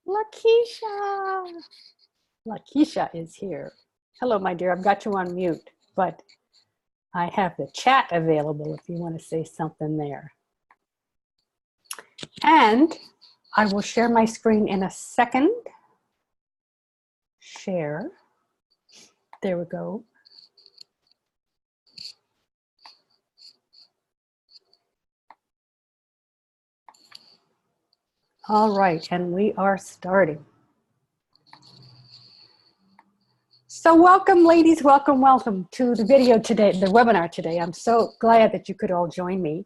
Lakeisha. Lakeisha is here. Hello, my dear. I've got you on mute, but I have the chat available if you want to say something there. And I will share my screen in a second. Share. There we go. All right, and we are starting. So welcome, ladies, welcome to the video today, the webinar today. I'm so glad that you could all join me.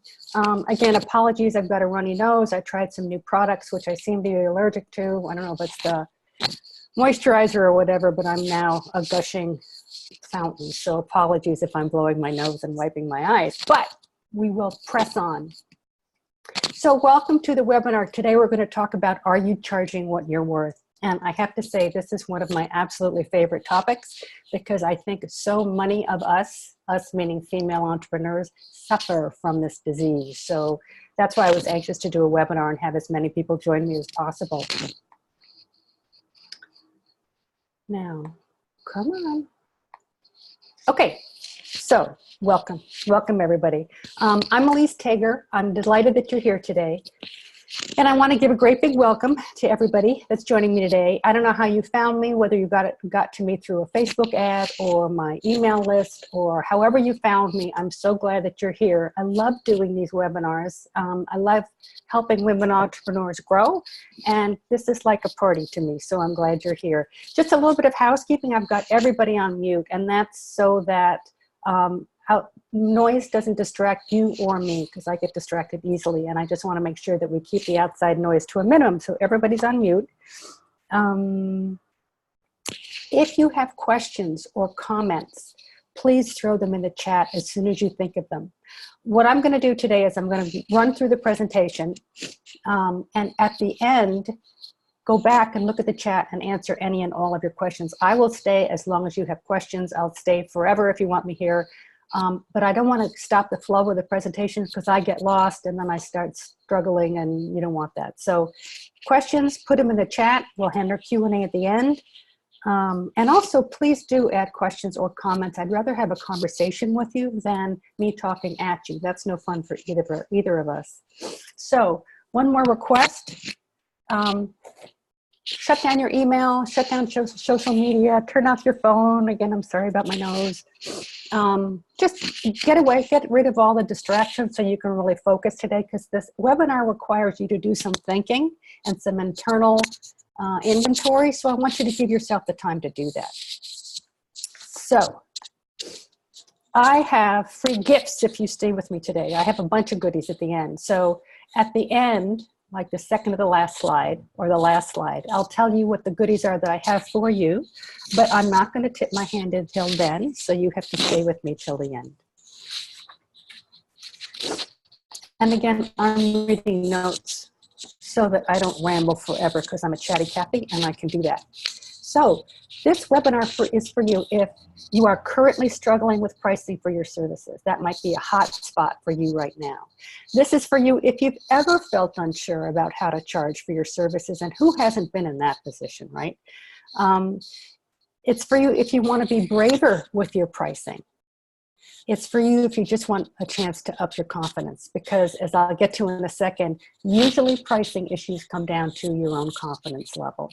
Again, apologies, I've got a runny nose. I tried some new products, which I seem to be allergic to. I don't know if it's the moisturizer or whatever, but I'm now a gushing fountain. So apologies if I'm blowing my nose and wiping my eyes, but we will press on. So welcome to the webinar. Today we're going to talk about, are you charging what you're worth? And I have to say, this is one of my absolutely favorite topics because I think so many of us meaning female entrepreneurs, suffer from this disease. So that's why I was anxious to do a webinar and have as many people join me as possible. Now, come on. Okay, so welcome everybody. I'm Elise Tager. I'm delighted that you're here today. And I want to give a great big welcome to everybody that's joining me today. I don't know how you found me, whether you got to me through a Facebook ad or my email list or however you found me. I'm so glad that you're here. I love doing these webinars. I love helping women entrepreneurs grow. And this is like a party to me. So I'm glad you're here. Just a little bit of housekeeping. I've got everybody on mute, and that's so that noise doesn't distract you or me, because I get distracted easily, and I just want to make sure that we keep the outside noise to a minimum, so everybody's on mute. If you have questions or comments, please throw them in the chat as soon as you think of them. What I'm going to do today is I'm going to run through the presentation, and at the end, go back and look at the chat and answer any and all of your questions. I will stay as long as you have questions. I'll stay forever if you want me here. But I don't want to stop the flow of the presentation because I get lost and then I start struggling, and you don't want that. So questions, put them in the chat. We'll handle Q&A at the end. And also, please do add questions or comments. I'd rather have a conversation with you than me talking at you. That's no fun for either of us. So one more request. Shut down your email, shut down social media, turn off your phone. Again, I'm sorry about my nose. Just get rid of all the distractions so you can really focus today, because this webinar requires you to do some thinking and some internal inventory. So I want you to give yourself the time to do that. So I have free gifts if you stay with me today. I have a bunch of goodies at the end. So at the end, like the second to the last slide, or the last slide, I'll tell you what the goodies are that I have for you, but I'm not going to tip my hand until then, so you have to stay with me till the end. And again, I'm reading notes so that I don't ramble forever, because I'm a chatty Cathy and I can do that. So this webinar is for you if you are currently struggling with pricing for your services. That might be a hot spot for you right now. This is for you if you've ever felt unsure about how to charge for your services, and who hasn't been in that position, right? It's for you if you want to be braver with your pricing. It's for you if you just want a chance to up your confidence, because as I'll get to in a second, usually pricing issues come down to your own confidence level.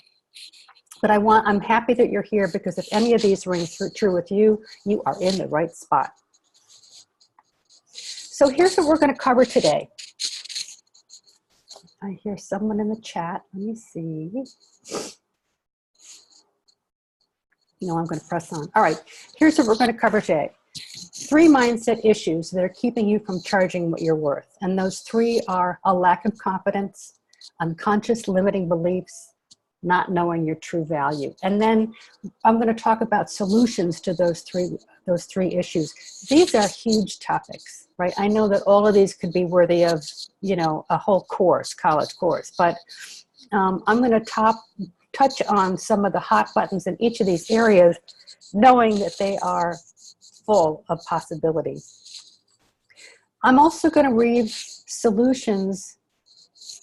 But I'm happy that you're here, because if any of these ring true with you, you are in the right spot. So here's what we're going to cover today. I hear someone in the chat. Let me see. No, I'm going to press on. All right, here's what we're going to cover today. 3 mindset issues that are keeping you from charging what you're worth. And those 3 are a lack of confidence, unconscious limiting beliefs, not knowing your true value. And then I'm going to talk about solutions to those three issues. These are huge topics, right? I know that all of these could be worthy of, you know, a whole course, college course, but I'm going to touch on some of the hot buttons in each of these areas, knowing that they are full of possibility. I'm also going to read solutions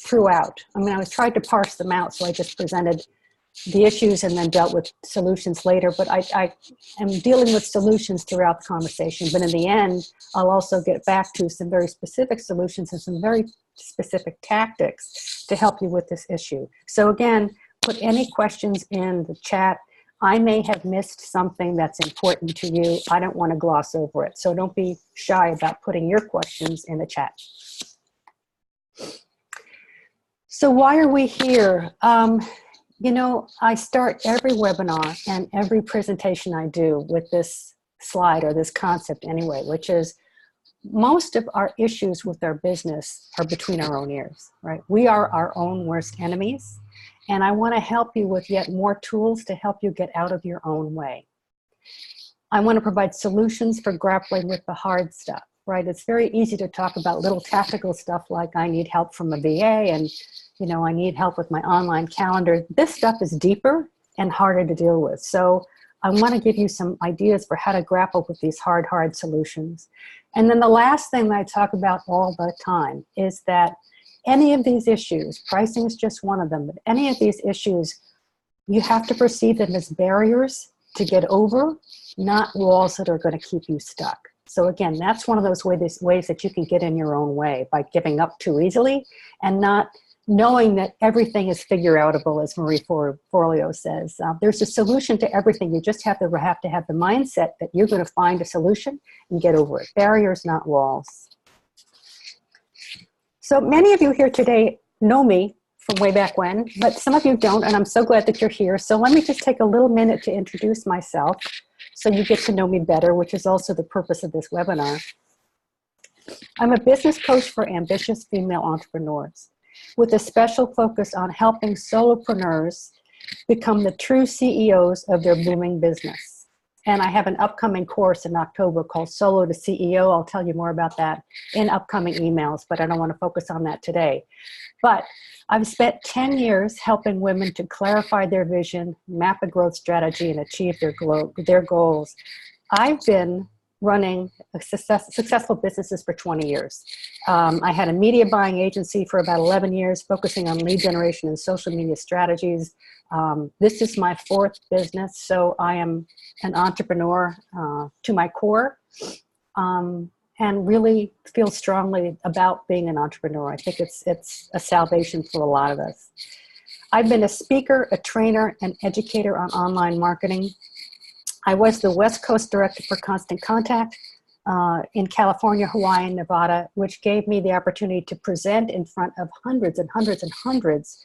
throughout. I mean, I was trying to parse them out, so I just presented the issues and then dealt with solutions later, but I am dealing with solutions throughout the conversation. But in the end, I'll also get back to some very specific solutions and some very specific tactics to help you with this issue. So again, put any questions in the chat. I may have missed something that's important to you. I don't want to gloss over it. So don't be shy about putting your questions in the chat. So why are we here? You know, I start every webinar and every presentation I do with this slide, or this concept anyway, which is most of our issues with our business are between our own ears, right? We are our own worst enemies. And I want to help you with yet more tools to help you get out of your own way. I want to provide solutions for grappling with the hard stuff, right? It's very easy to talk about little tactical stuff like I need help from a VA and, you know, I need help with my online calendar. This stuff is deeper and harder to deal with. So I want to give you some ideas for how to grapple with these hard solutions. And then the last thing that I talk about all the time is that any of these issues, pricing is just one of them, but any of these issues, you have to perceive them as barriers to get over, not walls that are going to keep you stuck. So again, that's one of those ways that you can get in your own way, by giving up too easily and not knowing that everything is figure-outable, as Marie Forleo says. There's a solution to everything. You just have to have the mindset that you're going to find a solution and get over it. Barriers, not walls. So many of you here today know me from way back when, but some of you don't, and I'm so glad that you're here. So let me just take a little minute to introduce myself so you get to know me better, which is also the purpose of this webinar. I'm a business coach for ambitious female entrepreneurs with a special focus on helping solopreneurs become the true CEOs of their booming business. And I have an upcoming course in October called Solo to CEO. I'll tell you more about that in upcoming emails, but I don't want to focus on that today. But I've spent 10 years helping women to clarify their vision, map a growth strategy, and achieve their goals. I've been running successful businesses for 20 years. I had a media buying agency for about 11 years, focusing on lead generation and social media strategies. This is my 4th business, so I am an entrepreneur to my core, and really feel strongly about being an entrepreneur. I think it's a salvation for a lot of us. I've been a speaker, a trainer, and educator on online marketing. I was the West Coast Director for Constant Contact in California, Hawaii, and Nevada, which gave me the opportunity to present in front of hundreds and hundreds and hundreds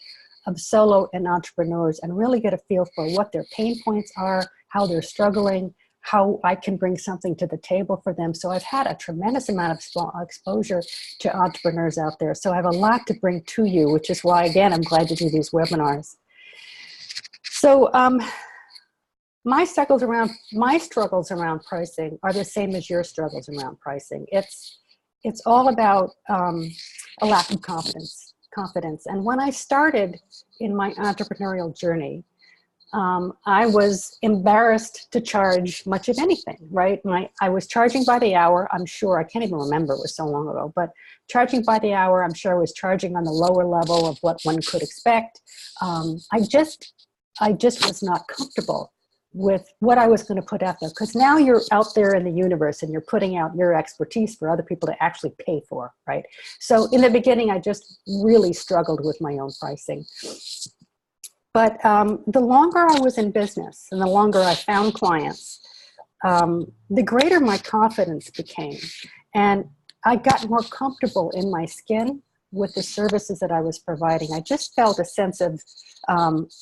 of solo and entrepreneurs and really get a feel for what their pain points are, how they're struggling, how I can bring something to the table for them. So I've had a tremendous amount of exposure to entrepreneurs out there. So I have a lot to bring to you, which is why, again, I'm glad to do these webinars. So my struggles around pricing are the same as your struggles around pricing. It's all about a lack of confidence. And when I started in my entrepreneurial journey, I was embarrassed to charge much of anything, right? I was charging by the hour, I'm sure, I can't even remember, it was so long ago, but charging by the hour, I'm sure I was charging on the lower level of what one could expect. I just was not comfortable with what I was going to put out there, because now you're out there in the universe and you're putting out your expertise for other people to actually pay for, right? So in the beginning, I just really struggled with my own pricing. But the longer I was in business and the longer I found clients, the greater my confidence became. And I got more comfortable in my skin with the services that I was providing. I just felt a sense of,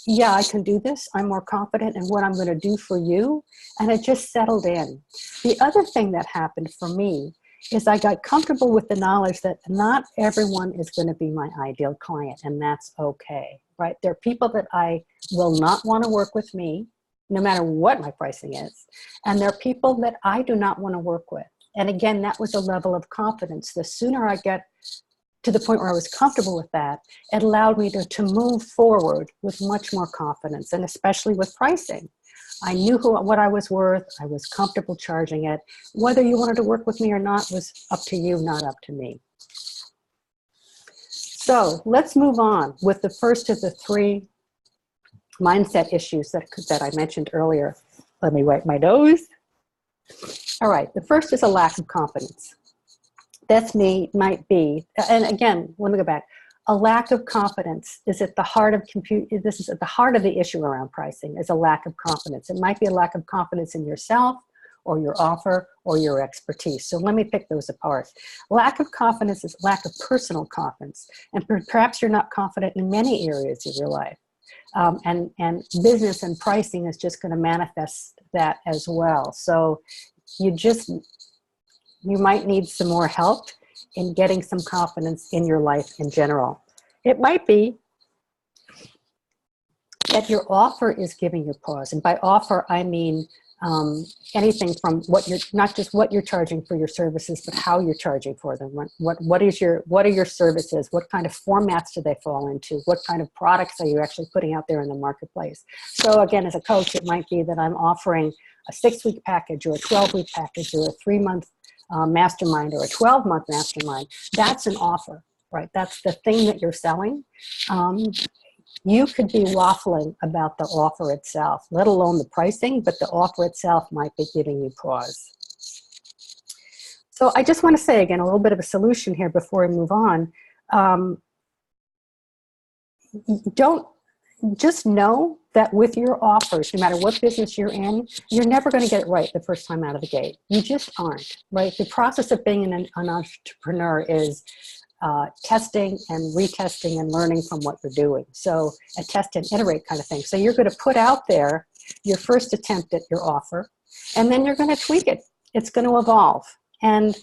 yeah, I can do this. I'm more confident in what I'm going to do for you. And it just settled in. The other thing that happened for me is I got comfortable with the knowledge that not everyone is going to be my ideal client, and that's okay, right? There are people that I will not want to work with me, no matter what my pricing is. And there are people that I do not want to work with. And again, that was a level of confidence. The sooner I get to the point where I was comfortable with that, it allowed me to move forward with much more confidence, and especially with pricing. I knew what I was worth. I was comfortable charging it. Whether you wanted to work with me or not was up to you, not up to me. So let's move on with the first of the three mindset issues that I mentioned earlier. Let me wipe my nose. All right, the first is a lack of confidence. That's might be, and again, let me go back. A lack of confidence is at the heart of this is at the heart of the issue around pricing, is a lack of confidence. It might be a lack of confidence in yourself or your offer or your expertise. So let me pick those apart. Lack of confidence is lack of personal confidence. And perhaps you're not confident in many areas of your life. And business and pricing is just going to manifest that as well. So you might need some more help in getting some confidence in your life in general. It might be that your offer is giving you pause. And by offer, I mean anything from not just what you're charging for your services, but how you're charging for them. What are your services? What kind of formats do they fall into? What kind of products are you actually putting out there in the marketplace? So again, as a coach, it might be that I'm offering a 6-week package or a 12-week package or a 3-month mastermind or a 12-month mastermind. That's an offer, right? That's the thing that you're selling. You could be waffling about the offer itself, let alone the pricing, but the offer itself might be giving you pause. So I just want to say again, a little bit of a solution here before we move on. Just know that with your offers, no matter what business you're in, you're never going to get it right the first time out of the gate. You just aren't, right? The process of being an entrepreneur is testing and retesting and learning from what you're doing. So a test and iterate kind of thing. So you're going to put out there your first attempt at your offer, and then you're going to tweak it. It's going to evolve. And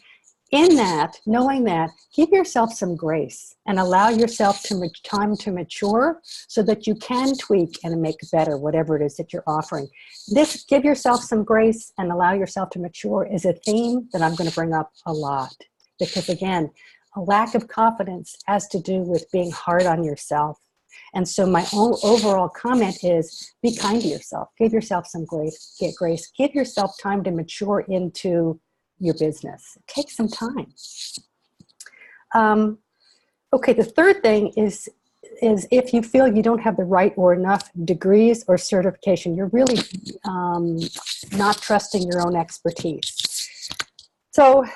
in that, knowing that, give yourself some grace and allow yourself time to mature so that you can tweak and make better whatever it is that you're offering. This give yourself some grace and allow yourself to mature is a theme that I'm going to bring up a lot. Because again, a lack of confidence has to do with being hard on yourself. And so my own overall comment is be kind to yourself. Give yourself some grace. Get grace. Give yourself time to mature into your business. Take some time. Okay, the third thing is if you feel you don't have the right or enough degrees or certification, you're really not trusting your own expertise. So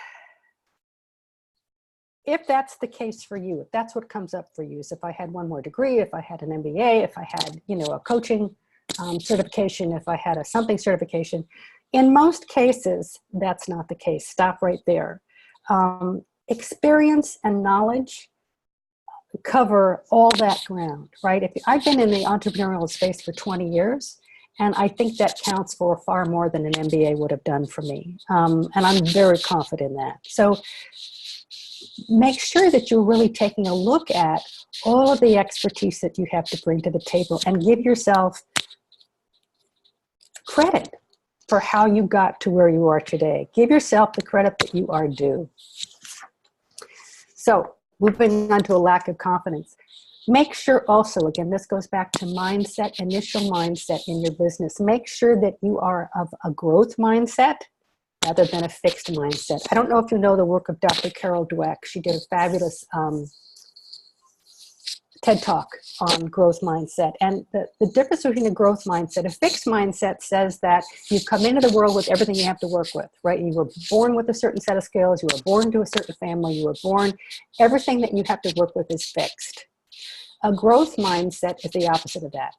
if that's the case for you, if that's what comes up for you, is if I had one more degree, if I had an MBA, if I had, a coaching certification, if I had a something certification, in most cases, that's not the case. Stop right there. Experience and knowledge cover all that ground, right? I've been in the entrepreneurial space for 20 years, and I think that counts for far more than an MBA would have done for me. And I'm very confident in that. So make sure that you're really taking a look at all of the expertise that you have to bring to the table and give yourself credit for how you got to where you are today. Give yourself the credit that you are due. So moving on to a lack of confidence. Make sure also, again, this goes back to mindset, initial mindset in your business. Make sure that you are of a growth mindset rather than a fixed mindset. I don't know if you know the work of Dr. Carol Dweck. She did a fabulous TED Talk on growth mindset. And the difference between a growth mindset, a fixed mindset says that you come into the world with everything you have to work with, right? You were born with a certain set of skills. You were born into a certain family. You were born, everything that you have to work with is fixed. A growth mindset is the opposite of that.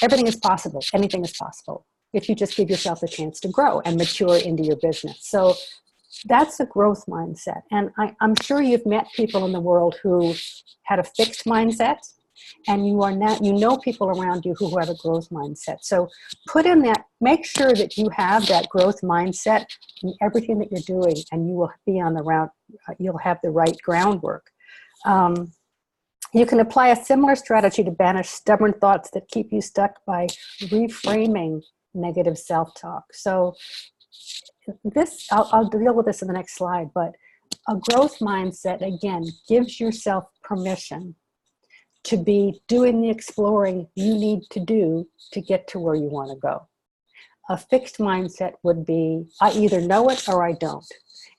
Everything is possible. Anything is possible if you just give yourself a chance to grow and mature into your business. So that's a growth mindset. And I'm sure you've met people in the world who had a fixed mindset, and you know people around you who have a growth mindset. So put in that, make sure that you have that growth mindset in everything that you're doing, and you will be on the route, you'll have the right groundwork. You can apply a similar strategy to banish stubborn thoughts that keep you stuck by reframing negative self-talk. So this, I'll deal with this in the next slide, but a growth mindset, again, gives yourself permission to be doing the exploring you need to do to get to where you want to go. A fixed mindset would be, I either know it or I don't,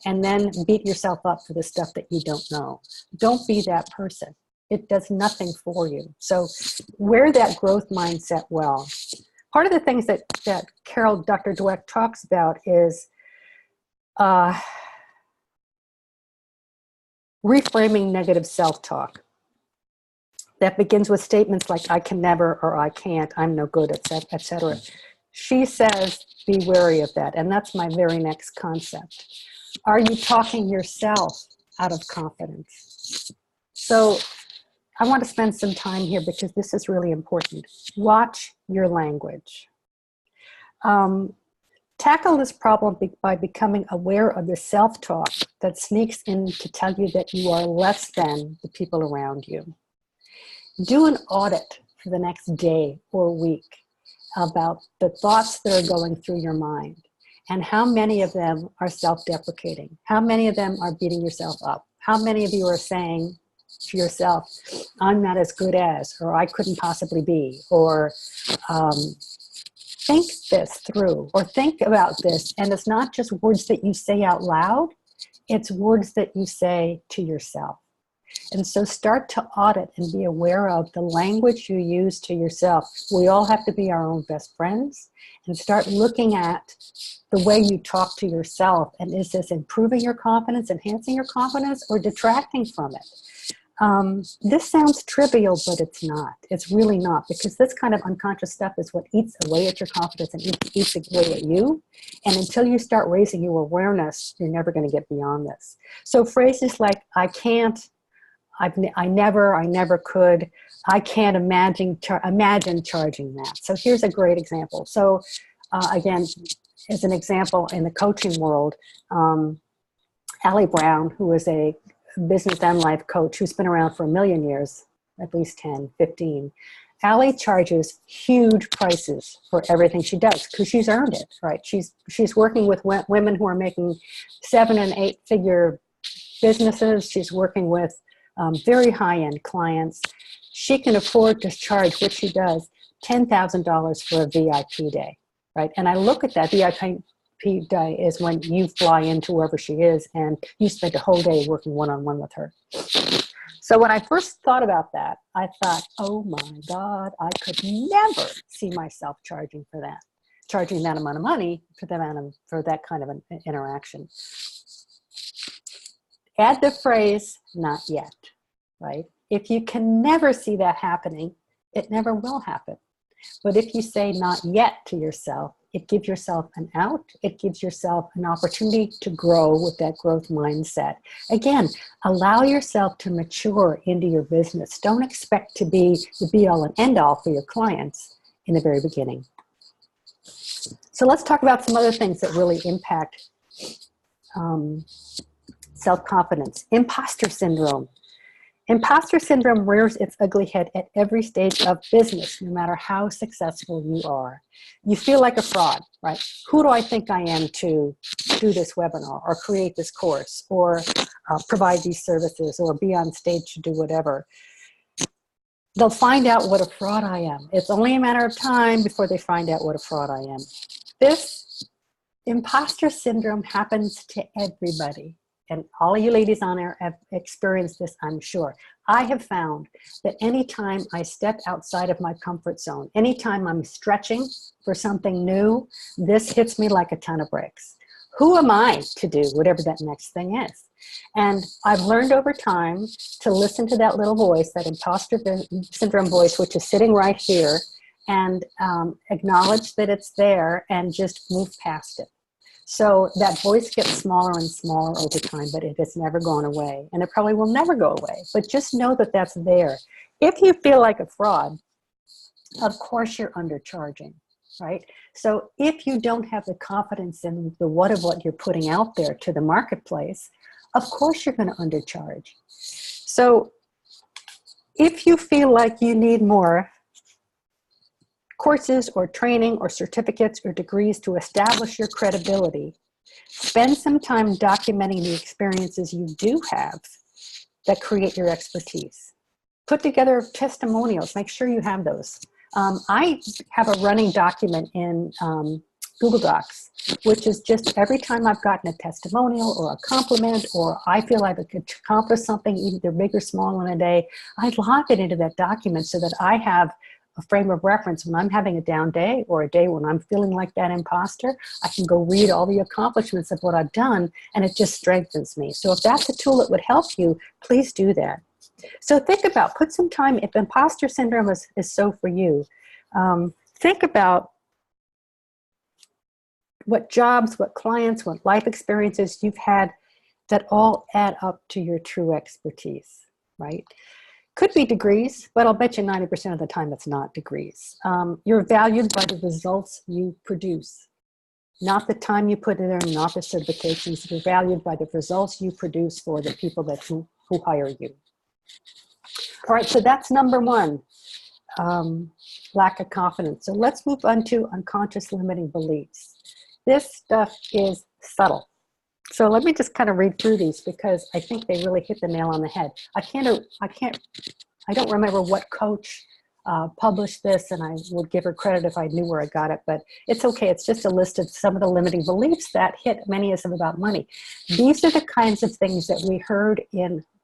and then beat yourself up for the stuff that you don't know. Don't be that person. It does nothing for you. So wear that growth mindset well. Part of the things that Carol, Dr. Dweck talks about is reframing negative self-talk. That begins with statements like, I can never, or I can't, I'm no good, etc. She says, be wary of that. And that's my very next concept. Are you talking yourself out of confidence? So I want to spend some time here because this is really important. Watch your language. Tackle this problem by becoming aware of the self-talk that sneaks in to tell you that you are less than the people around you. Do an audit for the next day or week about the thoughts that are going through your mind and how many of them are self-deprecating. How many of them are beating yourself up? How many of you are saying to yourself, I'm not as good as, or I couldn't possibly be, or think this through, or think about this. And it's not just words that you say out loud, it's words that you say to yourself. And so start to audit and be aware of the language you use to yourself. We all have to be our own best friends, and start looking at the way you talk to yourself. And is this improving your confidence, enhancing your confidence, or detracting from it? This sounds trivial, but it's not. It's really not, because this kind of unconscious stuff is what eats away at your confidence and eats away at you. And until you start raising your awareness, you're never going to get beyond this. So phrases like, I can't, I never could, I can't imagine charging that. So here's a great example. So again, as an example in the coaching world, Allie Brown, who is a business and life coach who's been around for 1 million years, at least 10, 15. Allie charges huge prices for everything she does because she's earned it, right? She's working with women who are making 7- and 8-figure businesses. She's working with very high-end clients. She can afford to charge what she does, $10,000 for a VIP day, right? And I look at that VIP day is when you fly into wherever she is and you spend a whole day working one-on-one with her. So when I first thought about that, I thought, oh my God, I could never see myself charging for that, charging that amount of money for that kind of an interaction. Add the phrase, not yet, right? If you can never see that happening, it never will happen. But if you say not yet to yourself, it gives yourself an out. It gives yourself an opportunity to grow with that growth mindset. Again, allow yourself to mature into your business. Don't expect to be the be-all and end-all for your clients in the very beginning. So let's talk about some other things that really impact self-confidence. Imposter syndrome. Imposter syndrome rears its ugly head at every stage of business, no matter how successful you are. You feel like a fraud, right? Who do I think I am to do this webinar or create this course or provide these services or be on stage to do whatever? They'll find out what a fraud I am. It's only a matter of time before they find out what a fraud I am. This imposter syndrome happens to everybody. And all of you ladies on there have experienced this, I'm sure. I have found that anytime I step outside of my comfort zone, anytime I'm stretching for something new, this hits me like a ton of bricks. Who am I to do whatever that next thing is? And I've learned over time to listen to that little voice, that imposter syndrome voice, which is sitting right here, and acknowledge that it's there and just move past it. So that voice gets smaller and smaller over time, but it has never gone away. And it probably will never go away. But just know that that's there. If you feel like a fraud, of course you're undercharging, right? So if you don't have the confidence in the what of what you're putting out there to the marketplace, of course you're going to undercharge. So if you feel like you need more courses or training or certificates or degrees to establish your credibility, spend some time documenting the experiences you do have that create your expertise. Put together testimonials. Make sure you have those. I have a running document in Google Docs, which is just every time I've gotten a testimonial or a compliment, or I feel I've accomplished something, either big or small in a day, I log it into that document so that I have a frame of reference when I'm having a down day or a day when I'm feeling like that imposter. I can go read all the accomplishments of what I've done, and it just strengthens me. So if that's a tool that would help you, please do that. So think about, put some time, if imposter syndrome is so for you, think about what jobs, what clients, what life experiences you've had that all add up to your true expertise, right? Could be degrees, but I'll bet you 90% of the time it's not degrees. You're valued by the results you produce, not the time you put in there, not the certifications. You're valued by the results you produce for the people that who hire you. All right, so that's number one, lack of confidence. So let's move on to unconscious limiting beliefs. This stuff is subtle. So let me just kind of read through these because I think they really hit the nail on the head. I don't remember what coach published this, and I would give her credit if I knew where I got it, but it's okay. It's just a list of some of the limiting beliefs that hit many of them about money. These are the kinds of things that we heard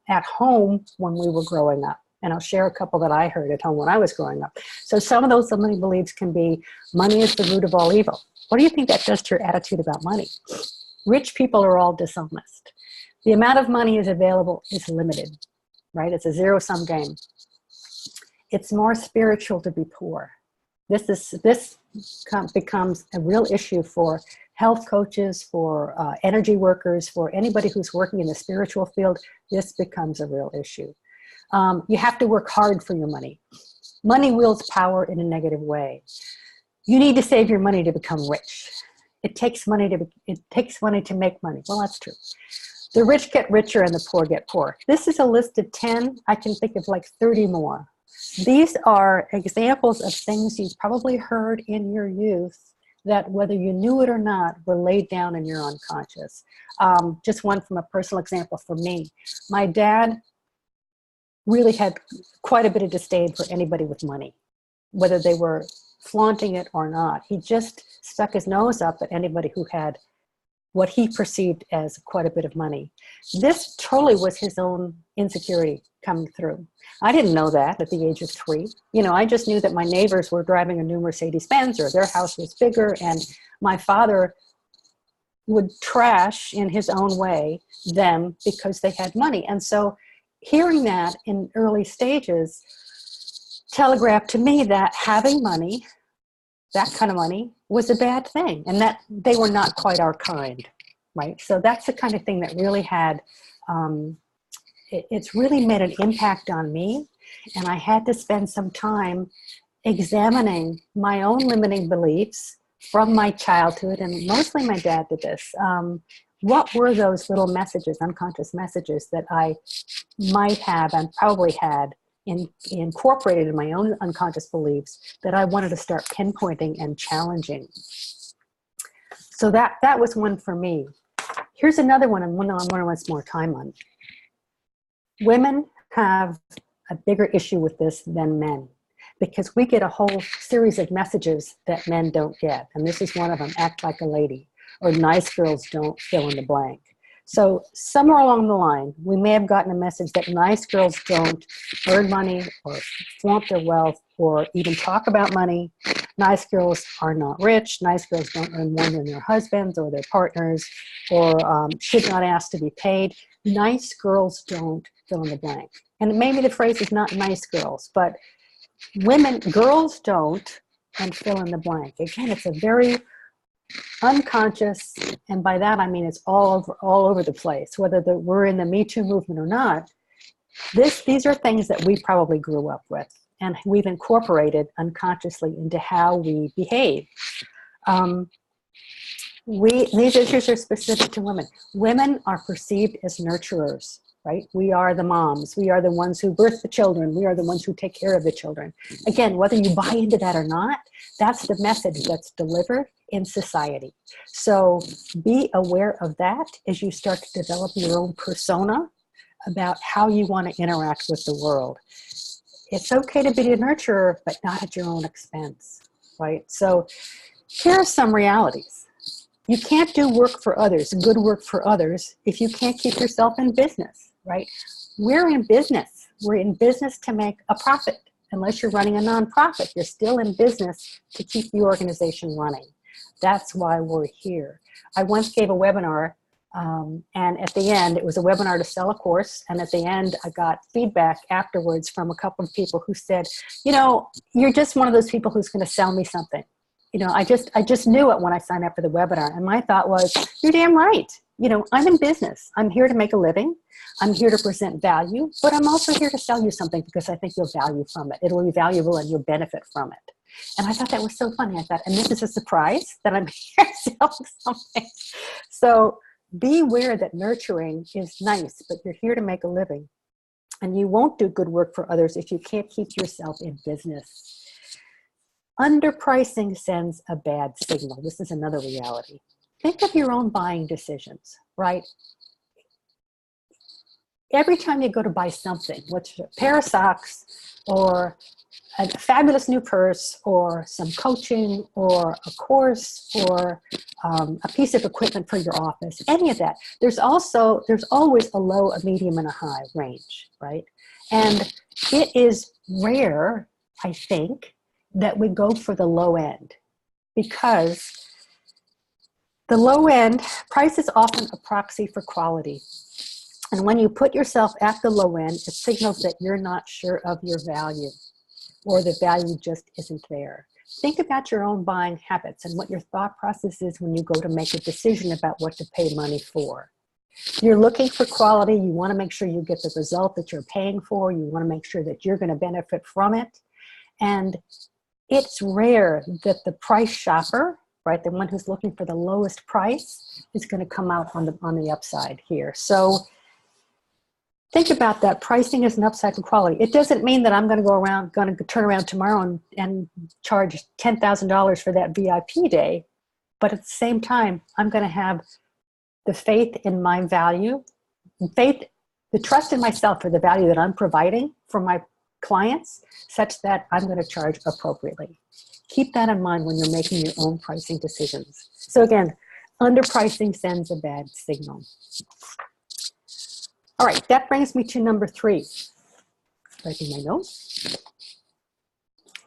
at home when we were growing up. And I'll share a couple that I heard at home when I was growing up. So some of those limiting beliefs can be, money is the root of all evil. What do you think that does to your attitude about money? Rich people are all dishonest. The amount of money is available is limited, right? It's a zero-sum game. It's more spiritual to be poor. This becomes a real issue for health coaches, for energy workers, for anybody who's working in the spiritual field. This becomes a real issue. You have to work hard for your money. Money wields power in a negative way. You need to save your money to become rich. It takes money to make money. Well, that's true. The rich get richer and the poor get poor. This is a list of 10. I can think of like 30 more. These are examples of things you've probably heard in your youth that, whether you knew it or not, were laid down in your unconscious. Just one from a personal example for me. My dad really had quite a bit of disdain for anybody with money, whether they were flaunting it or not. He just stuck his nose up at anybody who had what he perceived as quite a bit of money. This totally was his own insecurity coming through. I didn't know that at the age of 3. You know, I just knew that my neighbors were driving a new Mercedes-Benz, or their house was bigger, and my father would trash in his own way them because they had money. And so hearing that in early stages telegraphed to me that having money, that kind of money, was a bad thing, and that they were not quite our kind, right? So that's the kind of thing that really had, it's really made an impact on me, and I had to spend some time examining my own limiting beliefs from my childhood, and mostly my dad did this. What were those little messages, unconscious messages, that I might have and probably had incorporated in my own unconscious beliefs that I wanted to start pinpointing and challenging? So that was one for me. Here's another one, and one I want to spend more time on. Women have a bigger issue with this than men, because we get a whole series of messages that men don't get. And this is one of them: act like a lady, or nice girls don't fill in the blank. So somewhere along the line, we may have gotten a message that nice girls don't earn money or flaunt their wealth or even talk about money. Nice girls are not rich. Nice girls don't earn more than their husbands or their partners, or should not ask to be paid. Nice girls don't fill in the blank. And maybe the phrase is not nice girls, but girls don't, and fill in the blank. Again, it's a very unconscious, and by that I mean it's all over the place, whether we're in the Me Too movement or not. These are things that we probably grew up with, and we've incorporated unconsciously into how we behave. These issues are specific to women. Women are perceived as nurturers, right? We are the moms. We are the ones who birth the children. We are the ones who take care of the children. Again, whether you buy into that or not, that's the message that's delivered in society. So be aware of that as you start to develop your own persona about how you want to interact with the world. It's okay to be a nurturer, but not at your own expense, right? So Here are some realities. You can't do work for others, good work for others, if you can't keep yourself in business, right? We're in business. We're in business to make a profit. Unless you're running a nonprofit, you're still in business to keep the organization running. That's why we're here. I once gave a webinar, and at the end, it was a webinar to sell a course, and at the end, I got feedback afterwards from a couple of people who said, you know, you're just one of those people who's going to sell me something. You know, I just knew it when I signed up for the webinar, and my thought was, you're damn right. You know, I'm in business. I'm here to make a living. I'm here to present value, but I'm also here to sell you something because I think you'll value from it. It'll be valuable and you'll benefit from it. And I thought that was so funny. I thought, and this is a surprise that I'm here selling something. So be aware that nurturing is nice, but you're here to make a living. And you won't do good work for others if you can't keep yourself in business. Underpricing sends a bad signal. This is another reality. Think of your own buying decisions, right? Every time you go to buy something, what's a pair of socks or a fabulous new purse or some coaching or a course or a piece of equipment for your office, any of that, there's always a low, a medium, and a high range, right? And it is rare, I think, that we go for the low end, because the low end price is often a proxy for quality. And when you put yourself at the low end, it signals that you're not sure of your value, or the value just isn't there. Think about your own buying habits and what your thought process is when you go to make a decision about what to pay money for. You're looking for quality. You want to make sure you get the result that you're paying for. You want to make sure that you're going to benefit from it. And it's rare that the price shopper, right, the one who's looking for the lowest price, is going to come out on the upside here. So think about that. Pricing is an upside for quality. It doesn't mean that I'm going to turn around tomorrow and charge $10,000 for that VIP day. But at the same time, I'm going to have the faith in my value, the trust in myself for the value that I'm providing for my clients, such that I'm going to charge appropriately. Keep that in mind when you're making your own pricing decisions. So again, underpricing sends a bad signal. All right, that brings me to number 3. Writing my notes.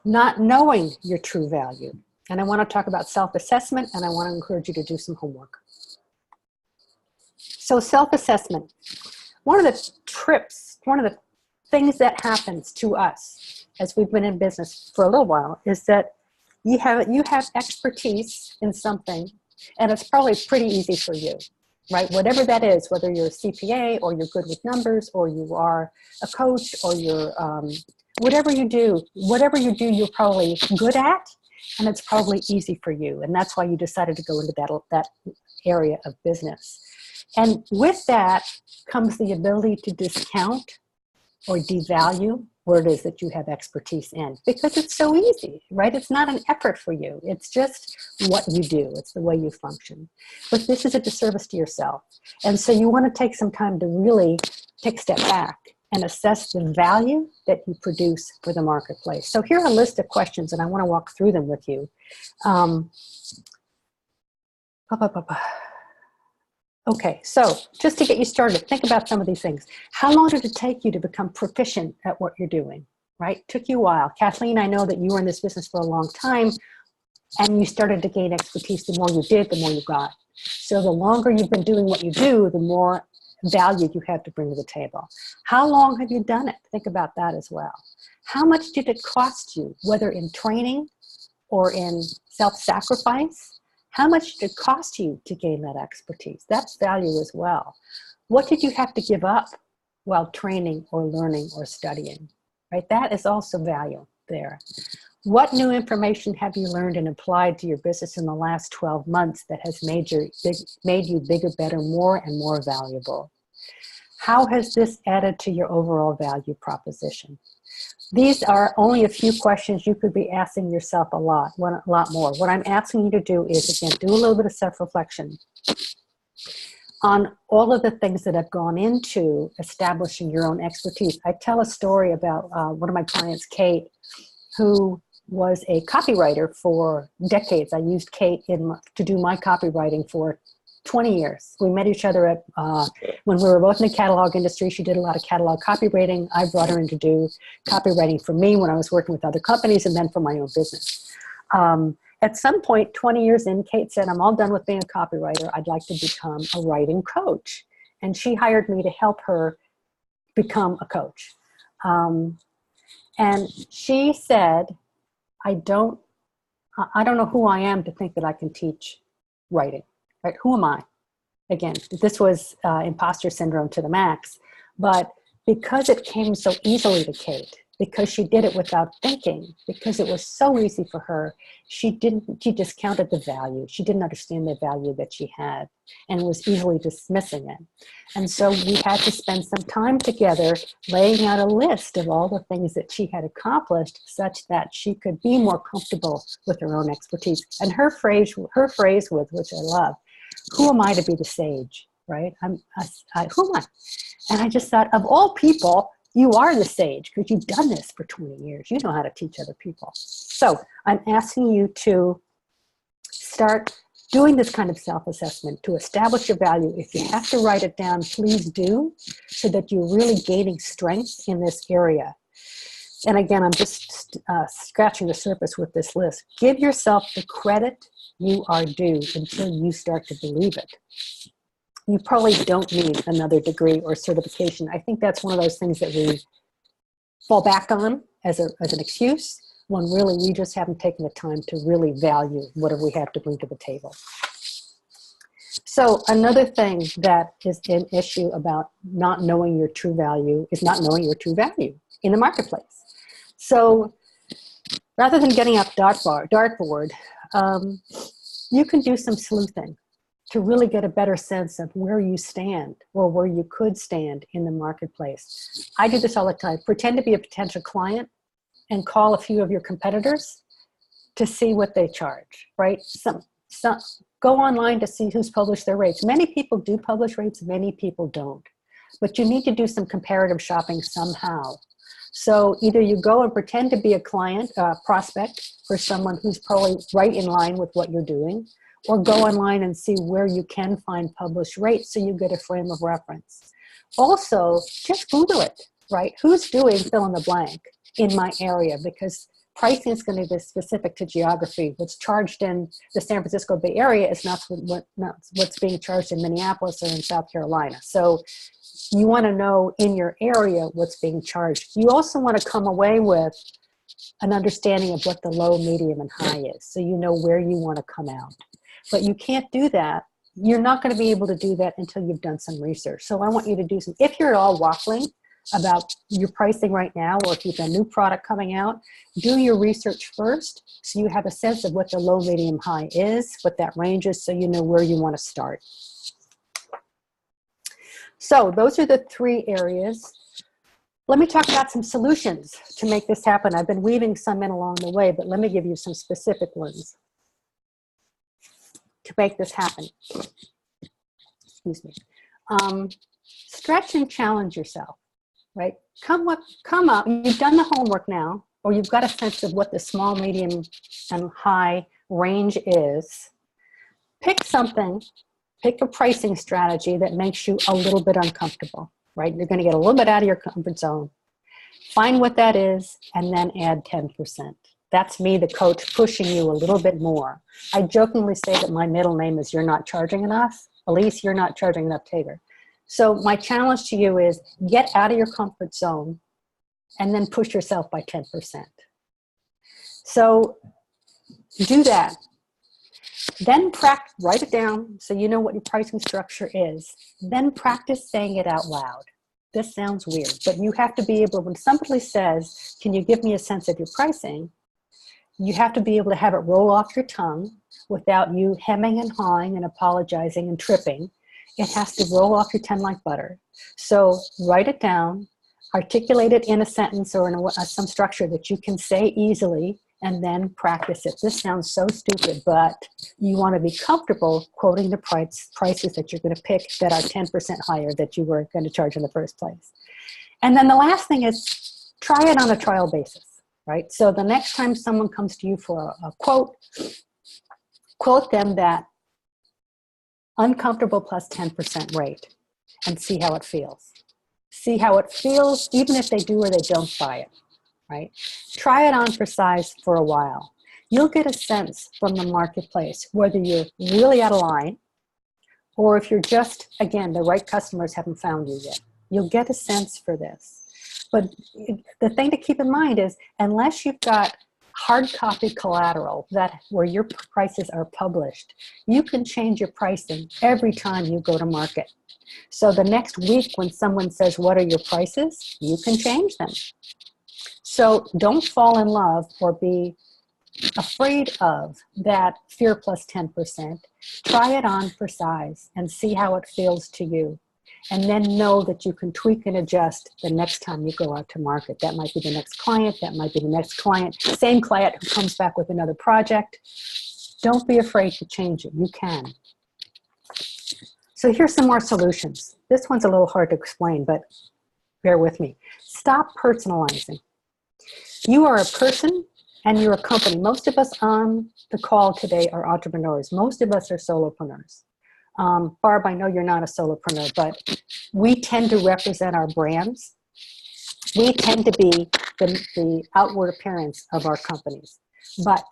Not knowing your true value. And I want to talk about self-assessment, and I want to encourage you to do some homework. So self-assessment. One of the things that happens to us as we've been in business for a little while is that you have expertise in something, and it's probably pretty easy for you. Right, whatever that is, whether you're a CPA or you're good with numbers or you are a coach or you're whatever you do, you're probably good at, and it's probably easy for you, and that's why you decided to go into that area of business. And with that comes the ability to discount or devalue what it is that you have expertise in, because it's so easy, right? It's not an effort for you. It's just what you do. It's the way you function. But this is a disservice to yourself. And so you want to take some time to really take a step back and assess the value that you produce for the marketplace. So here are a list of questions, and I want to walk through them with you. Okay, so just to get you started, think about some of these things. How long did it take you to become proficient at what you're doing, right? Took you a while. Kathleen, I know that you were in this business for a long time, and you started to gain expertise. The more you did, the more you got. So the longer you've been doing what you do, the more value you have to bring to the table. How long have you done it? Think about that as well. How much did it cost you, whether in training or in self-sacrifice? How much did it cost you to gain that expertise? That's value as well. What did you have to give up while training or learning or studying? Right? That is also value there. What new information have you learned and applied to your business in the last 12 months that has made you bigger, better, more, and more valuable? How has this added to your overall value proposition? These are only a few questions you could be asking yourself a lot more. What I'm asking you to do is, again, do a little bit of self-reflection on all of the things that have gone into establishing your own expertise. I tell a story about one of my clients, Kate, who was a copywriter for decades. I used Kate to do my copywriting for 20 years. We met each other at, when we were both in the catalog industry. She did a lot of catalog copywriting. I brought her in to do copywriting for me when I was working with other companies and then for my own business. At some point, 20 years in, Kate said, I'm all done with being a copywriter. I'd like to become a writing coach. And she hired me to help her become a coach. And she said, I don't know who I am to think that I can teach writing, right? Who am I? Again, this was imposter syndrome to the max, but because it came so easily to Kate, because she did it without thinking, because it was so easy for her, she discounted the value. She didn't understand the value that she had and was easily dismissing it. And so we had to spend some time together laying out a list of all the things that she had accomplished such that she could be more comfortable with her own expertise. And her phrase was, which I love, who am I to be the sage, right? Who am I? And I just thought, of all people, you are the sage because you've done this for 20 years. You know how to teach other people. So I'm asking you to start doing this kind of self-assessment to establish your value. If you have to write it down, please do, so that you're really gaining strength in this area. And again, I'm just scratching the surface with this list. Give yourself the credit you are due until you start to believe it. You probably don't need another degree or certification. I think that's one of those things that we fall back on as an excuse, when really we just haven't taken the time to really value what do we have to bring to the table. So another thing that is an issue about not knowing your true value is not knowing your true value in the marketplace. So rather than getting up dartboard, you can do some sleuthing to really get a better sense of where you stand or where you could stand in the marketplace. I do this all the time. Pretend to be a potential client and call a few of your competitors to see what they charge, right? Go online to see who's published their rates. Many people do publish rates, many people don't. But you need to do some comparative shopping somehow. So either you go and pretend to be a client, prospect for someone who's probably right in line with what you're doing, or go online and see where you can find published rates so you get a frame of reference. Also, just Google it, right? Who's doing fill in the blank in my area? Because pricing is going to be specific to geography. What's charged in the San Francisco Bay Area is not what's being charged in Minneapolis or in South Carolina. So you want to know in your area what's being charged. You also want to come away with an understanding of what the low, medium, and high is, so you know where you want to come out. But you can't do that. You're not going to be able to do that until you've done some research. So I want you to do some, if you're at all waffling about your pricing right now, or if you've got a new product coming out, do your research first so you have a sense of what the low, medium, high is, what that range is, so you know where you want to start. So those are the three areas. Let me talk about some solutions to make this happen. I've been weaving some in along the way, but let me give you some specific ones to make this happen. Excuse me. Stretch and challenge yourself, right? Come up, you've done the homework now, or you've got a sense of what the small, medium, and high range is. Pick something, pick a pricing strategy that makes you a little bit uncomfortable, right? You're gonna get a little bit out of your comfort zone. Find what that is, and then add 10%. That's me, the coach, pushing you a little bit more. I jokingly say that my middle name is You're Not Charging Enough. Elise, you're not charging enough, Tager. So my challenge to you is get out of your comfort zone and then push yourself by 10%. So do that. Then write it down so you know what your pricing structure is. Then practice saying it out loud. This sounds weird, but you have to be able, when somebody says, can you give me a sense of your pricing? You have to be able to have it roll off your tongue without you hemming and hawing and apologizing and tripping. It has to roll off your tongue like butter. So write it down, articulate it in a sentence or in some structure that you can say easily, and then practice it. This sounds so stupid, but you want to be comfortable quoting the prices that you're going to pick that are 10% higher that you were going to charge in the first place. And then the last thing is try it on a trial basis. right? So the next time someone comes to you for a quote, quote them that uncomfortable plus 10% rate and see how it feels. See how it feels, even if they do or they don't buy it, right? Try it on for size for a while. You'll get a sense from the marketplace whether you're really out of line or if you're just, again, the right customers haven't found you yet. You'll get a sense for this. But the thing to keep in mind is, unless you've got hard copy collateral where your prices are published, you can change your pricing every time you go to market. So the next week when someone says, what are your prices? You can change them. So don't fall in love or be afraid of that fear plus 10%. Try it on for size and see how it feels to you. And then know that you can tweak and adjust the next time you go out to market. That might be the next client, that might be the next client, same client who comes back with another project. Don't be afraid to change it, you can. So here's some more solutions. This one's a little hard to explain, but bear with me. Stop personalizing. You are a person and you're a company. Most of us on the call today are entrepreneurs. Most of us are solopreneurs. Barb, I know you're not a solopreneur, but we tend to represent our brands. We tend to be the outward appearance of our companies. But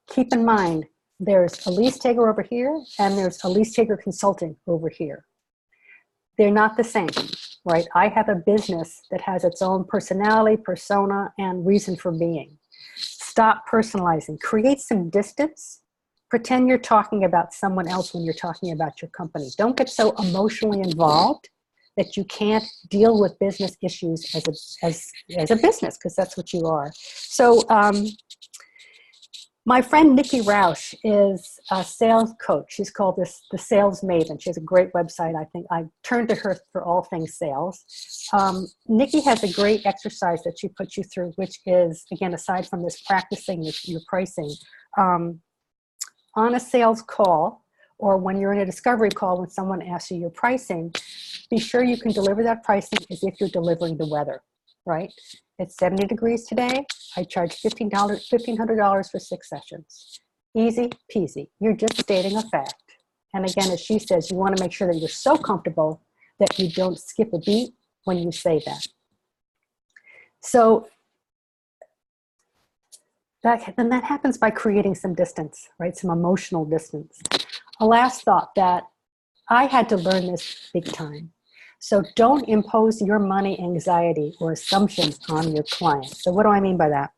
keep in mind, there's a lease taker over here, and there's a lease taker consulting over here. They're not the same, right? I have a business that has its own personality, persona, and reason for being. Stop personalizing. Create some distance. Pretend you're talking about someone else when you're talking about your company. Don't get so emotionally involved that you can't deal with business issues as a business, because that's what you are. So my friend Nikki Roush is a sales coach. She's called the Sales Maven. She has a great website. I think I turn to her for all things sales. Nikki has a great exercise that she puts you through, which is, again, aside from this practicing your pricing, on a sales call, or when you're in a discovery call, when someone asks you your pricing, be sure you can deliver that pricing as if you're delivering the weather, right? It's 70 degrees today. I charge $1,500 for 6 sessions. Easy peasy. You're just stating a fact. And again, as she says, you want to make sure that you're so comfortable that you don't skip a beat when you say that. So then that happens by creating some distance, right? Some emotional distance. A last thought that I had to learn this big time. So don't impose your money anxiety or assumptions on your client. So what do I mean by that?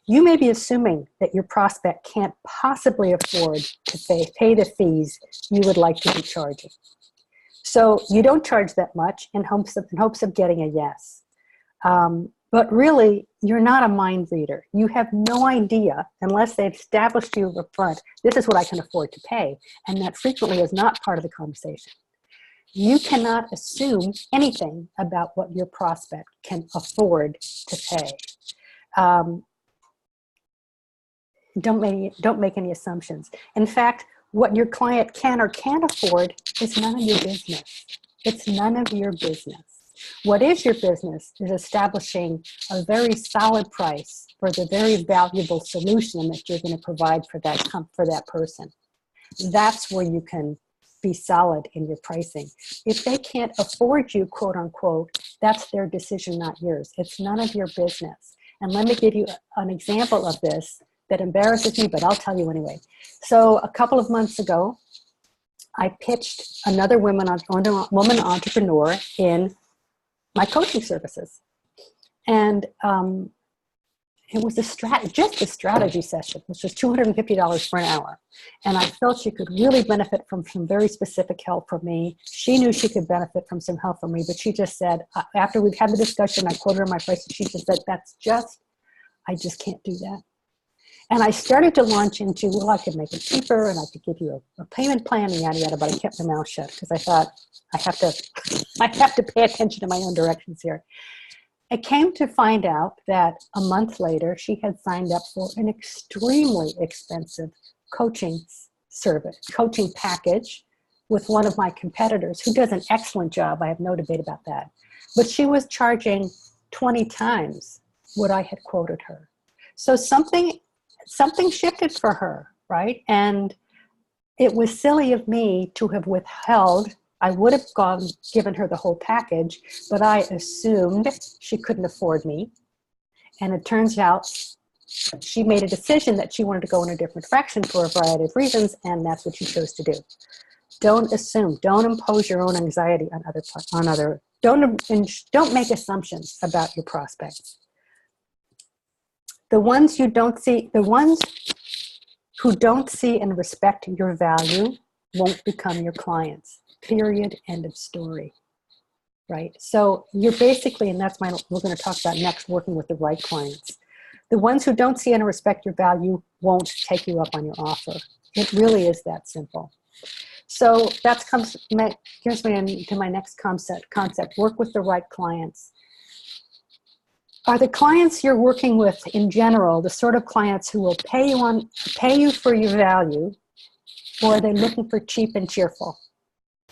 You may be assuming that your prospect can't possibly afford to pay the fees you would like to be charging. So you don't charge that much in hopes of getting a yes. But really, you're not a mind reader. You have no idea, unless they've established you up front, this is what I can afford to pay. And that frequently is not part of the conversation. You cannot assume anything about what your prospect can afford to pay. Don't make any assumptions. In fact, what your client can or can't afford is none of your business. It's none of your business. What is your business is establishing a very solid price for the very valuable solution that you're going to provide for that person. That's where you can be solid in your pricing. If they can't afford you, quote unquote, that's their decision, not yours. It's none of your business. And let me give you an example of this that embarrasses me, but I'll tell you anyway. So a couple of months ago, I pitched another woman entrepreneur in my coaching services. And it was just a strategy session, which was $250 for an hour. And I felt she could really benefit from some very specific help from me. She knew she could benefit from some help from me, but she just said, after we've had the discussion, I quoted her my price, and she just said, I just can't do that. And I started to launch into, well, I could make it cheaper and I could give you a payment plan and yada, yada, but I kept my mouth shut because I thought I have to pay attention to my own directions here. I came to find out that a month later, she had signed up for an extremely expensive coaching package with one of my competitors who does an excellent job. I have no debate about that. But she was charging 20 times what I had quoted her. So something shifted for her, right? And it was silly of me to have withheld. I would have given her the whole package, but I assumed she couldn't afford me. And it turns out she made a decision that she wanted to go in a different direction for a variety of reasons, and that's what she chose to do. Don't assume. Don't impose your own anxiety on other. Don't make assumptions about your prospects. The ones who don't see and respect your value won't become your clients. Period. End of story. Right? So you're basically, and that's we're going to talk about next, working with the right clients. The ones who don't see and respect your value won't take you up on your offer. It really is that simple. So that gives me into my next concept. Work with the right clients. Are the clients you're working with in general the sort of clients who will pay you for your value, or are they looking for cheap and cheerful?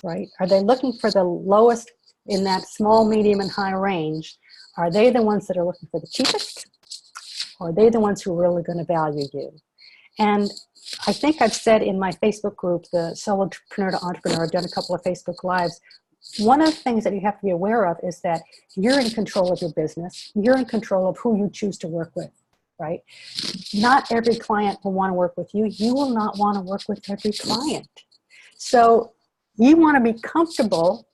Right? Are they looking for the lowest in that small, medium, and high range? Are they the ones that are looking for the cheapest? Or are they the ones who are really going to value you? And I think I've said in my Facebook group, the Solopreneur to Entrepreneur, I've done a couple of Facebook Lives. One of the things that you have to be aware of is that you're in control of your business. You're in control of who you choose to work with, right? Not every client will want to work with you. You will not want to work with every client. So you want to be comfortable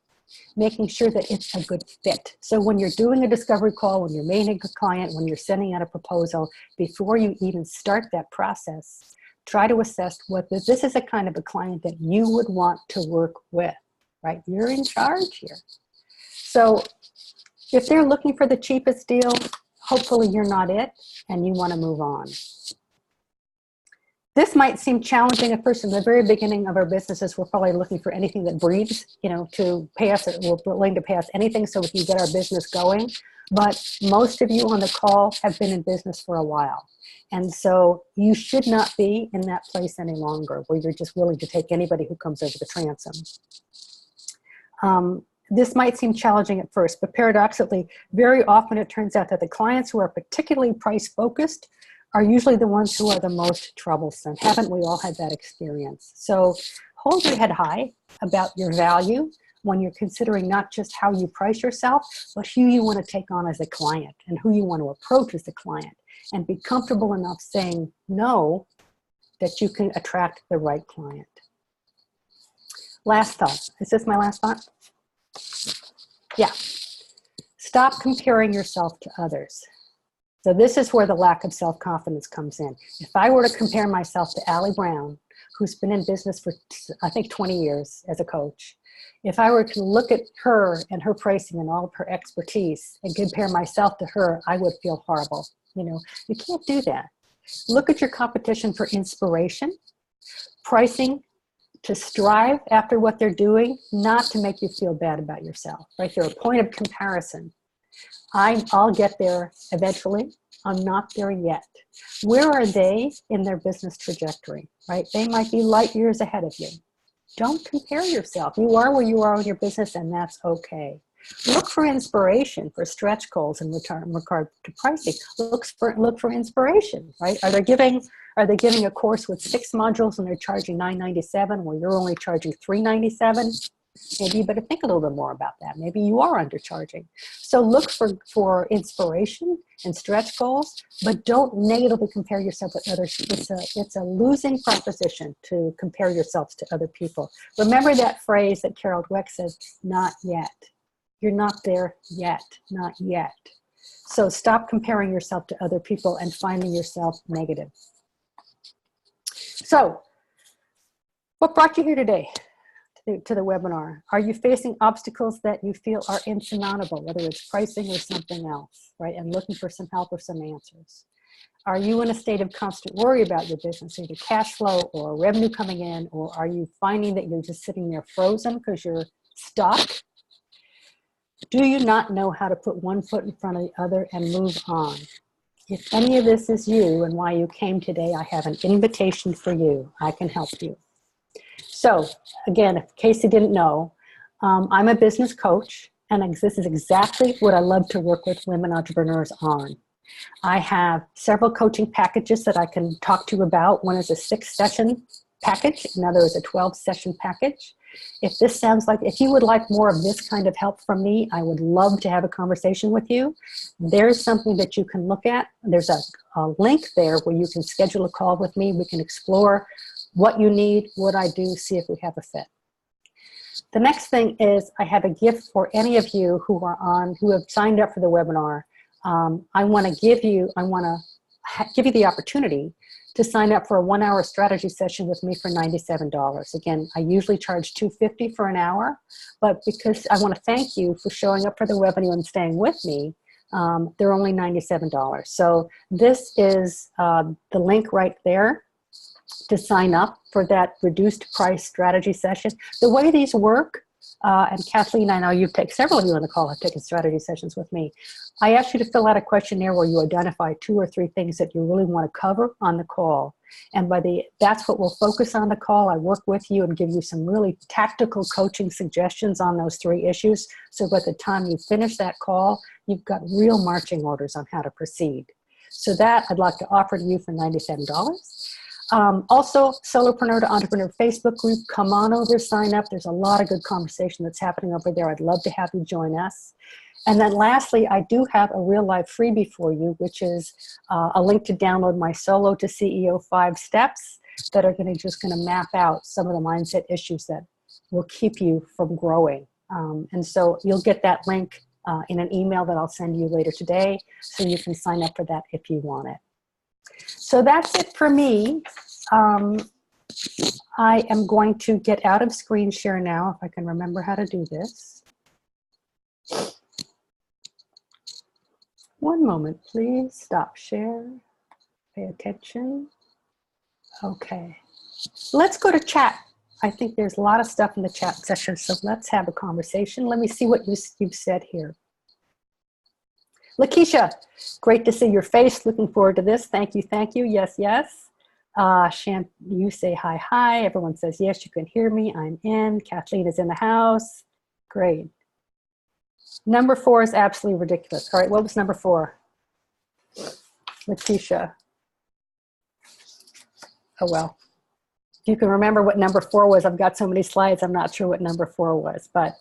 making sure that it's a good fit. So when you're doing a discovery call, when you're meeting a client, when you're sending out a proposal, before you even start that process, try to assess whether this is a kind of a client that you would want to work with, right? You're in charge here. So if they're looking for the cheapest deal, hopefully you're not it and you want to move on. This might seem challenging at first. In the very beginning of our businesses, we're probably looking for anything that breathes, to pay us. We're willing to pay us anything so we can get our business going. But most of you on the call have been in business for a while. And so you should not be in that place any longer where you're just willing to take anybody who comes over the transom. This might seem challenging at first, but paradoxically, very often it turns out that the clients who are particularly price focused are usually the ones who are the most troublesome. Haven't we all had that experience? So hold your head high about your value when you're considering not just how you price yourself, but who you want to take on as a client and who you want to approach as a client. And be comfortable enough saying no that you can attract the right client. Last thought. Is this my last thought? Yeah. Stop comparing yourself to others. So this is where the lack of self-confidence comes in. If I were to compare myself to Allie Brown, who's been in business for, I think, 20 years as a coach, if I were to look at her and her pricing and all of her expertise and compare myself to her, I would feel horrible. You can't do that. Look at your competition for inspiration, pricing to strive after what they're doing, not to make you feel bad about yourself, right? They're a point of comparison. I'll get there eventually. I'm not there yet. Where are they in their business trajectory, right? They might be light years ahead of you. Don't compare yourself. You are where you are in your business, and that's okay. Look for inspiration for stretch goals in regard to pricing. Look for inspiration, right? Are they giving a course with 6 modules and they're charging $9.97 where you're only charging $3.97? Maybe you better think a little bit more about that. Maybe you are undercharging. So look for inspiration and stretch goals, but don't negatively compare yourself with others. It's a losing proposition to compare yourselves to other people. Remember that phrase that Carol Dweck says, not yet. You're not there yet, not yet. So stop comparing yourself to other people and finding yourself negative. So what brought you here today? To the webinar? Are you facing obstacles that you feel are insurmountable, whether it's pricing or something else, right? And looking for some help or some answers. Are you in a state of constant worry about your business, either cash flow or revenue coming in, or are you finding that you're just sitting there frozen because you're stuck? Do you not know how to put one foot in front of the other and move on? If any of this is you and why you came today, I have an invitation for you. I can help you. So again, in case you didn't know, I'm a business coach, and this is exactly what I love to work with women entrepreneurs on. I have several coaching packages that I can talk to you about. One is a 6-session package, another is a 12-session package. If this sounds like, if you would like more of this kind of help from me, I would love to have a conversation with you. There's something that you can look at. There's a link there where you can schedule a call with me. We can explore what you need, what I do, see if we have a fit. The next thing is I have a gift for any of you who have signed up for the webinar. I want to give you the opportunity to sign up for a 1-hour strategy session with me for $97. Again, I usually charge $250 for an hour, but because I want to thank you for showing up for the webinar and staying with me, they're only $97. So this is the link right there to sign up for that reduced price strategy session. The way these work, and Kathleen, I know several of you on the call have taken strategy sessions with me. I ask you to fill out a questionnaire where you identify 2 or 3 things that you really want to cover on the call. And that's what we'll focus on the call. I work with you and give you some really tactical coaching suggestions on those 3 issues. So by the time you finish that call, you've got real marching orders on how to proceed. So that I'd like to offer to you for $97. Also, Solopreneur to Entrepreneur Facebook group, come on over, sign up. There's a lot of good conversation that's happening over there. I'd love to have you join us. And then lastly, I do have a real life freebie for you, which is a link to download my Solo to CEO 5 steps that are just going to map out some of the mindset issues that will keep you from growing. And so you'll get that link in an email that I'll send you later today, so you can sign up for that if you want it. So that's it for me. I am going to get out of screen share now, if I can remember how to do this. One moment, please. Stop share. Pay attention. Okay. Let's go to chat. I think there's a lot of stuff in the chat session, so let's have a conversation. Let me see what you've said here. Lakeisha, great to see your face. Looking forward to this. Thank you, thank you. Yes, yes. You say hi, hi. Everyone says yes, you can hear me. I'm in. Kathleen is in the house. Great. Number 4 is absolutely ridiculous. All right, what was number 4? Lakeisha. Oh, well. If you can remember what number 4 was, I've got so many slides, I'm not sure what number 4 was, but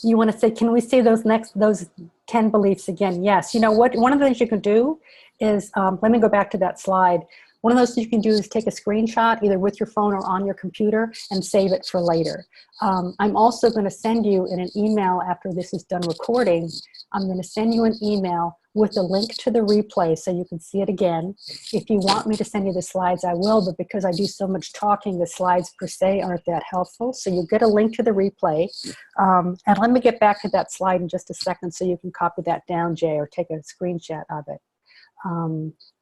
you want to say, can we see those 10 beliefs again? Yes. You know what? One of the things you can do is, let me go back to that slide. One of those things you can do is take a screenshot either with your phone or on your computer and save it for later. I'm also going to send you in an email after this is done recording. I'm going to send you an email with a link to the replay so you can see it again. If you want me to send you the slides, I will, but because I do so much talking, the slides per se aren't that helpful. So you'll get a link to the replay. And let me get back to that slide in just a second so you can copy that down, Jay, or take a screenshot of it.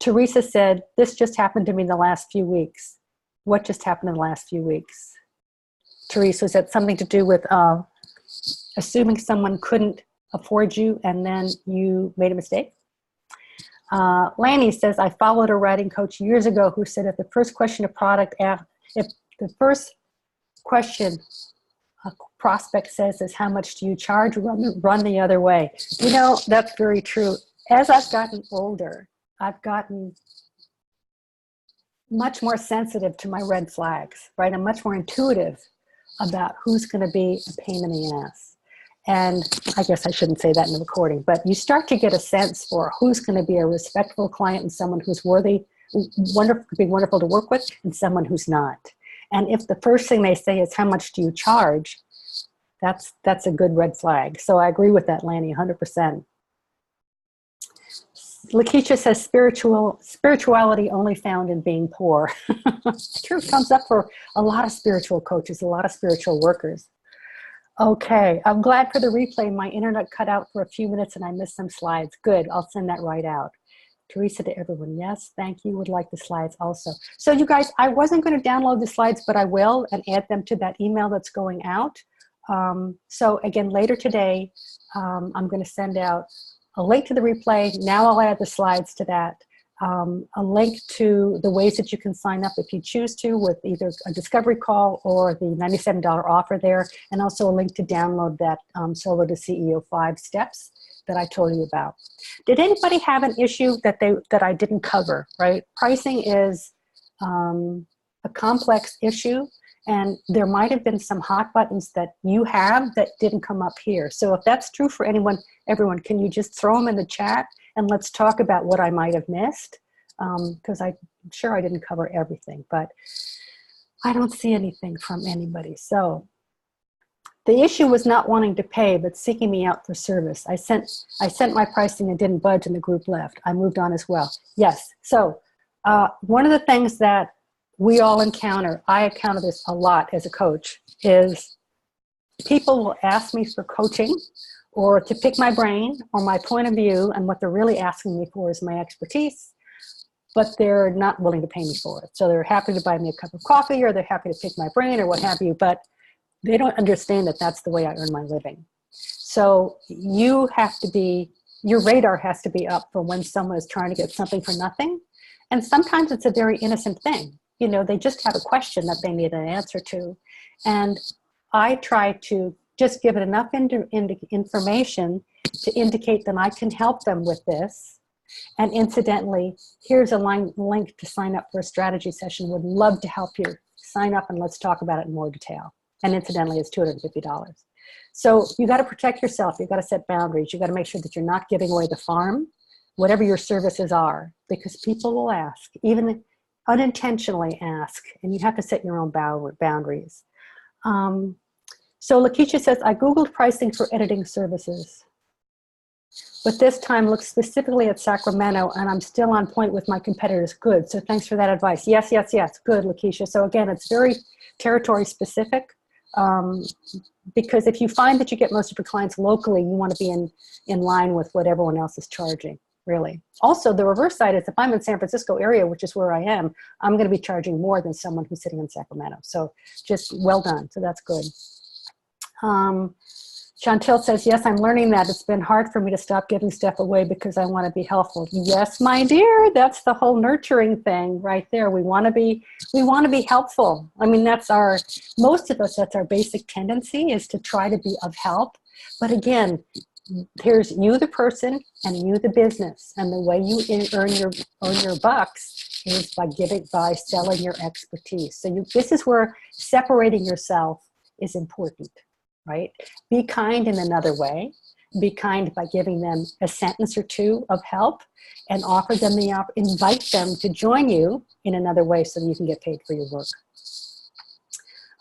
Teresa said, this just happened to me in the last few weeks. What just happened in the last few weeks? Teresa, is that something to do with assuming someone couldn't afford you and then you made a mistake? Lanny says, I followed a writing coach years ago who said if the first question if the first question a prospect says is how much do you charge, run the other way. You know, that's very true. As I've gotten older, I've gotten much more sensitive to my red flags, right? I'm much more intuitive about who's going to be a pain in the ass. And I guess I shouldn't say that in the recording, but you start to get a sense for who's going to be a respectful client and someone who's worthy, wonderful to work with, and someone who's not. And if the first thing they say is how much do you charge, that's a good red flag. So I agree with that, Lanny, 100%. Lakeisha says spirituality only found in being poor. It's true, it comes up for a lot of spiritual coaches, a lot of spiritual workers. Okay, I'm glad for the replay. My internet cut out for a few minutes and I missed some slides. Good, I'll send that right out. Teresa to everyone, yes, thank you, would like the slides also. So you guys, I wasn't going to download the slides, but I will and add them to that email that's going out. So again, later today, I'm going to send out a link to the replay. Now I'll add the slides to that. A link to the ways that you can sign up if you choose to with either a discovery call or the $97 offer there, and also a link to download that Solo to CEO 5 steps that I told you about. Did anybody have an issue that I didn't cover, right? Pricing is a complex issue, and there might have been some hot buttons that you have that didn't come up here. So if that's true for everyone, can you just throw them in the chat and let's talk about what I might have missed? Because I'm sure I didn't cover everything, but I don't see anything from anybody. So the issue was not wanting to pay, but seeking me out for service. I sent my pricing and didn't budge, and the group left. I moved on as well. Yes. So one of the things that we all encounter, I encounter this a lot as a coach, is people will ask me for coaching or to pick my brain or my point of view, and what they're really asking me for is my expertise, but they're not willing to pay me for it. So they're happy to buy me a cup of coffee, or they're happy to pick my brain or what have you, but they don't understand that that's the way I earn my living. So you have to be, your radar has to be up for when someone is trying to get something for nothing. And sometimes it's a very innocent thing. You know, they just have a question that they need an answer to. And I try to just give it enough information to indicate that I can help them with this. And incidentally, here's a link to sign up for a strategy session. Would love to help you. Sign up and let's talk about it in more detail. And incidentally, it's $250. So you got to protect yourself. You got to set boundaries. You got to make sure that you're not giving away the farm, whatever your services are, because people will ask, even unintentionally ask, and you have to set your own boundaries. So Lakeisha says, I Googled pricing for editing services, but this time looked specifically at Sacramento, and I'm still on point with my competitors. Good. So thanks for that advice. Yes, yes, yes. Good, Lakeisha. So again, it's very territory specific. Because if you find that you get most of your clients locally, you want to be in line with what everyone else is charging, really. Also, the reverse side is if I'm in San Francisco area, which is where I am, I'm going to be charging more than someone who's sitting in Sacramento. So just well done. So that's good. Chantel says, yes, I'm learning that. It's been hard for me to stop giving stuff away because I want to be helpful. Yes, my dear, that's the whole nurturing thing right there. We want to be helpful. I mean, most of us, that's our basic tendency, is to try to be of help. But again, here's you, the person, and you, the business. And the way you earn your bucks is by selling your expertise. So this is where separating yourself is important. Right? Be kind in another way. Be kind by giving them a sentence or two of help, and offer them invite them to join you in another way so that you can get paid for your work.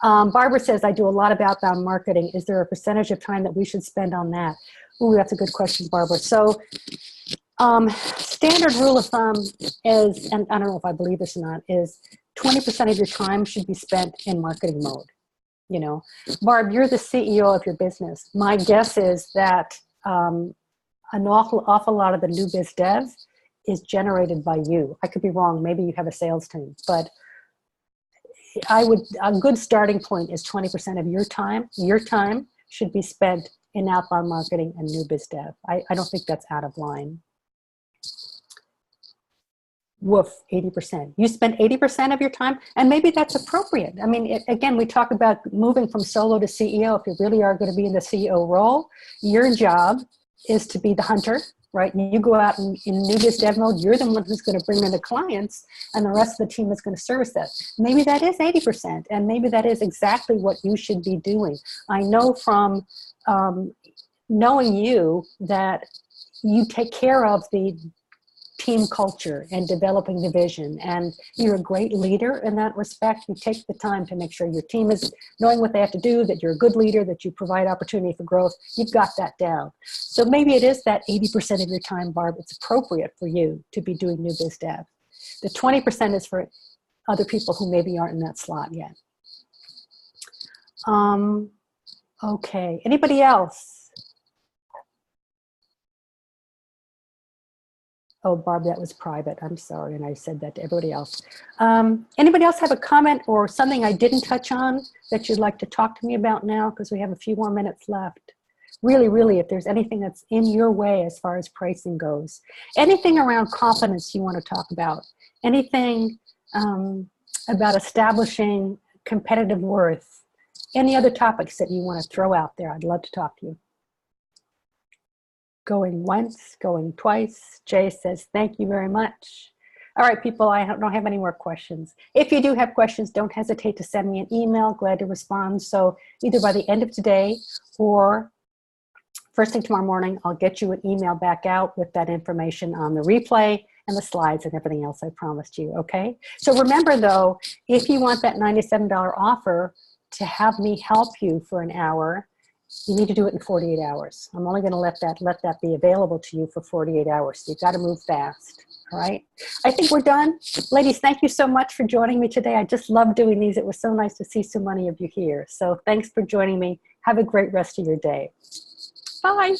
Barbara says, I do a lot of outbound marketing. Is there a percentage of time that we should spend on that? Ooh, that's a good question, Barbara. So standard rule of thumb is, and I don't know if I believe this or not, is 20% of your time should be spent in marketing mode. You know, Barb, you're the CEO of your business. My guess is that an awful lot of the new biz dev is generated by you. I could be wrong. Maybe you have a sales team, but a good starting point is 20% of your time. Your time should be spent in outbound marketing and new biz dev. I don't think that's out of line. Woof, 80%. You spend 80% of your time, and maybe that's appropriate. I mean, again, we talk about moving from solo to CEO. If you really are going to be in the CEO role, your job is to be the hunter, right? You go out in new biz dev mode, you're the one who's going to bring in the clients, and the rest of the team is going to service that. Maybe that is 80%, and maybe that is exactly what you should be doing. I know from knowing you that you take care of the team culture and developing the vision, and you're a great leader in that respect. You take the time to make sure your team is knowing what they have to do, that you're a good leader, that you provide opportunity for growth. You've got that down. So maybe it is that 80% of your time, Barb, it's appropriate for you to be doing new biz dev. The 20% is for other people who maybe aren't in that slot yet. Okay, anybody else? Oh, Barb, that was private. I'm sorry, and I said that to everybody else. Anybody else have a comment or something I didn't touch on that you'd like to talk to me about now? Because we have a few more minutes left. Really, really, if there's anything that's in your way as far as pricing goes. Anything around confidence you want to talk about. Anything about establishing competitive worth. Any other topics that you want to throw out there, I'd love to talk to you. Going once, going twice. Jay says, thank you very much. All right, people, I don't have any more questions. If you do have questions, don't hesitate to send me an email. Glad to respond. So either by the end of today or first thing tomorrow morning, I'll get you an email back out with that information on the replay and the slides and everything else I promised you, okay? So remember though, if you want that $97 offer to have me help you for an hour, you need to do it in 48 hours. I'm only gonna let that be available to you for 48 hours. So you've gotta move fast, all right? I think we're done. Ladies, thank you so much for joining me today. I just love doing these. It was so nice to see so many of you here. So thanks for joining me. Have a great rest of your day. Bye.